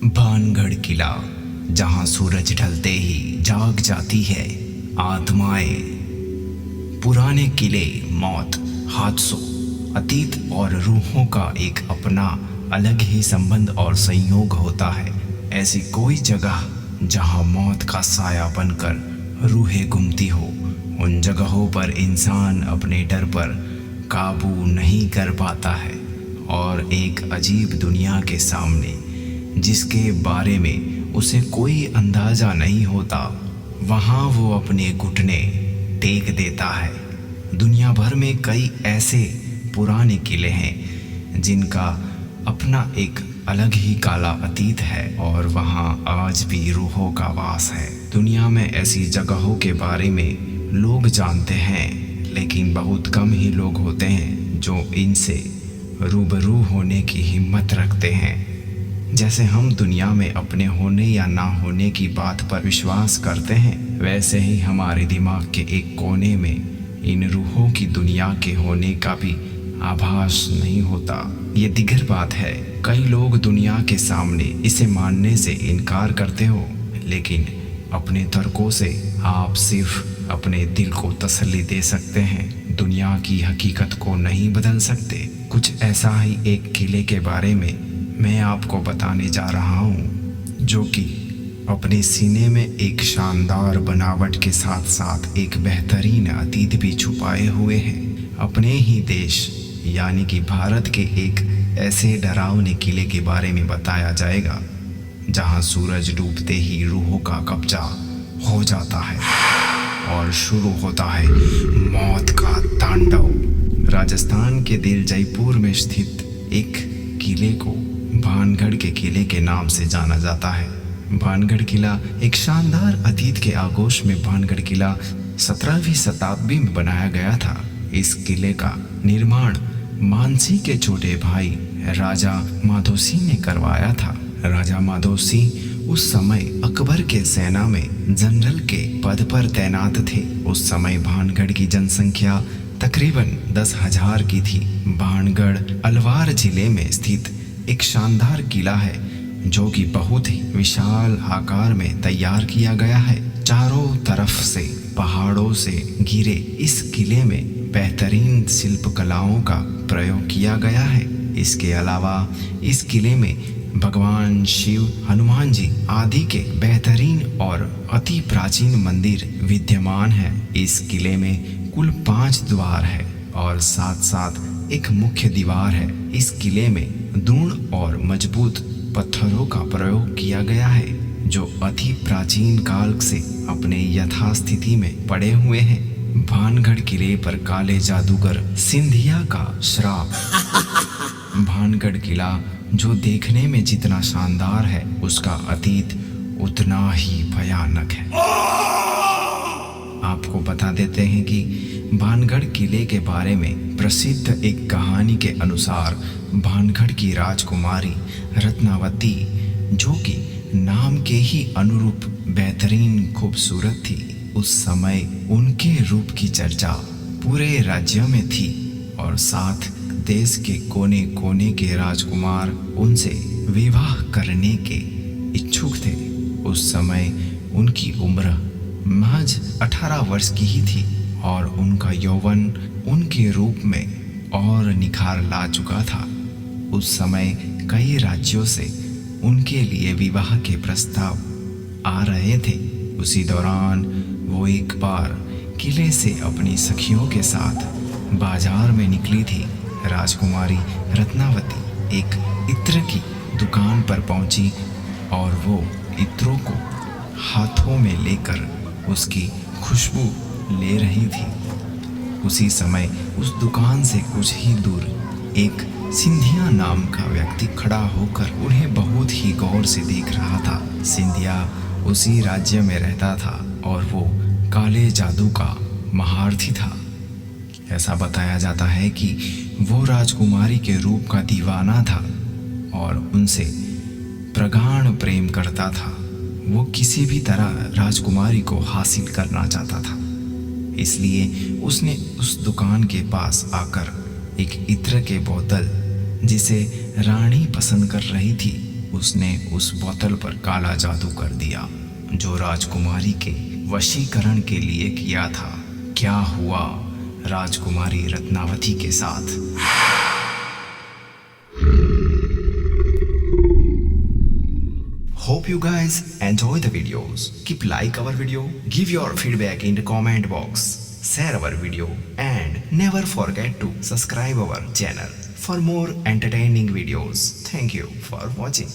भानगढ़ किला, जहां सूरज ढलते ही जाग जाती है आत्माएं। पुराने किले मौत, हादसों, अतीत और रूहों का एक अपना अलग ही संबंध और संयोग होता है। ऐसी कोई जगह जहां मौत का साया बनकर रूहें घूमती हो, उन जगहों पर इंसान अपने डर पर काबू नहीं कर पाता है और एक अजीब दुनिया के सामने, जिसके बारे में उसे कोई अंदाजा नहीं होता, वहाँ वो अपने घुटने टेक देता है। दुनिया भर में कई ऐसे पुराने किले हैं जिनका अपना एक अलग ही काला अतीत है और वहाँ आज भी रूहों का वास है। दुनिया में ऐसी जगहों के बारे में लोग जानते हैं, लेकिन बहुत कम ही लोग होते हैं जो इनसे रूबरू होने की हिम्मत रखते हैं। जैसे हम दुनिया में अपने होने या ना होने की बात पर विश्वास करते हैं, वैसे ही हमारे दिमाग के एक कोने में इन रूहों की दुनिया के होने का भी आभास नहीं होता। ये दिगर बात है। कई लोग दुनिया के सामने इसे मानने से इनकार करते हो, लेकिन अपने तर्कों से आप सिर्फ अपने दिल को तसल्ली दे सकते हैं, दुनिया की हकीकत को नहीं बदल सकते। कुछ ऐसा ही एक किले के बारे में मैं आपको बताने जा रहा हूँ, जो कि अपने सीने में एक शानदार बनावट के साथ साथ एक बेहतरीन अतीत भी छुपाए हुए हैं। अपने ही देश यानी कि भारत के एक ऐसे डरावने किले के बारे में बताया जाएगा जहाँ सूरज डूबते ही रूहों का कब्जा हो जाता है और शुरू होता है मौत का तांडव। राजस्थान के दिल जयपुर में स्थित एक किले को भानगढ़ के किले के नाम से जाना जाता है। भानगढ़ किला एक शानदार अतीत के आगोश में भानगढ़ किला 17वीं शताब्दी में बनाया गया था। इस किले का निर्माण मानसी के छोटे भाई राजा माधो सिंह ने करवाया था। राजा माधो सिंह उस समय अकबर के सेना में जनरल के पद पर तैनात थे। उस समय भानगढ़ की जनसंख्या तकरीबन 10,000 की थी। भानगढ़ अलवार जिले में स्थित एक शानदार किला है, जो कि बहुत ही विशाल आकार में तैयार किया गया है। चारों तरफ से पहाड़ों से घिरे इस किले में बेहतरीन शिल्प कलाओं का प्रयोग किया गया है। इसके अलावा इस किले में भगवान शिव, हनुमान जी आदि के बेहतरीन और अति प्राचीन मंदिर विद्यमान है। इस किले में कुल 5 द्वार है और साथ साथ एक मुख्य दीवार है। इस किले में दृढ़ और मजबूत पत्थरों का प्रयोग किया गया है, जो अति प्राचीन काल से अपने यथास्थिति में पड़े हुए हैं। भानगढ़ किले पर काले जादूगर सिंधिया का श्राप। भानगढ़ किला जो देखने में जितना शानदार है, उसका अतीत उतना ही भयानक है। आपको बता देते हैं कि भानगढ़ किले के बारे में प्रसिद्ध एक कहानी के अनुसार भानगढ़ की राजकुमारी रत्नावती, जो कि नाम के ही अनुरूप बेहतरीन खूबसूरत थी, उस समय उनके रूप की चर्चा पूरे राज्य में थी और साथ देश के कोने कोने के राजकुमार उनसे विवाह करने के इच्छुक थे। उस समय उनकी उम्र महज 18 वर्ष की ही थी और उनका यौवन उनके रूप में और निखार ला चुका था। उस समय कई राज्यों से उनके लिए विवाह के प्रस्ताव आ रहे थे। उसी दौरान वो एक बार किले से अपनी सखियों के साथ बाजार में निकली थी। राजकुमारी रत्नावती एक इत्र की दुकान पर पहुंची और वो इत्रों को हाथों में लेकर उसकी खुशबू ले रही थी। उसी समय उस दुकान से कुछ ही दूर एक सिंधिया नाम का व्यक्ति खड़ा होकर उन्हें बहुत ही गौर से देख रहा था। सिंधिया उसी राज्य में रहता था और वो काले जादू का महारथी था। ऐसा बताया जाता है कि वो राजकुमारी के रूप का दीवाना था और उनसे प्रगाढ़ प्रेम करता था। वो किसी भी तरह राजकुमारी को हासिल करना चाहता था, इसलिए उसने उस दुकान के पास आकर एक इत्र के बोतल, जिसे रानी पसंद कर रही थी, उसने उस बोतल पर काला जादू कर दिया जो राजकुमारी के वशीकरण के लिए किया था। क्या हुआ राजकुमारी रत्नावती के साथ? Hope you guys enjoy the videos. Keep like our video, give your feedback in the comment box, share our video and never forget to subscribe our channel for more entertaining videos. Thank you for watching.